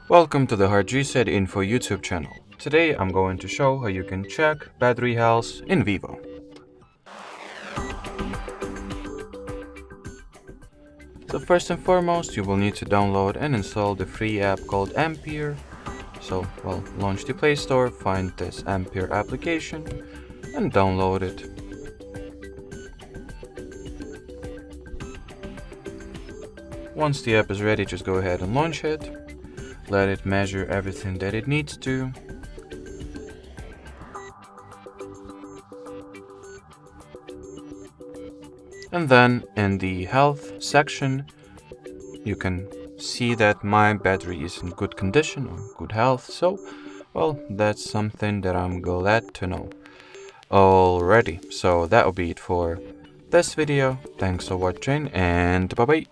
Welcome to the HardReset.Info YouTube channel. Today I'm going to show how you can check battery health in VIVO. So first and foremost, you will need to download and install the free app called Ampere. So, launch the Play Store, find this Ampere application and download it. Once the app is ready, just go ahead and launch it. Let it measure everything that it needs to. And then in the health section, you can see that my battery is in good condition or good health. So, that's something that I'm glad to know. Alrighty, so that will be it for this video. Thanks for watching and bye bye.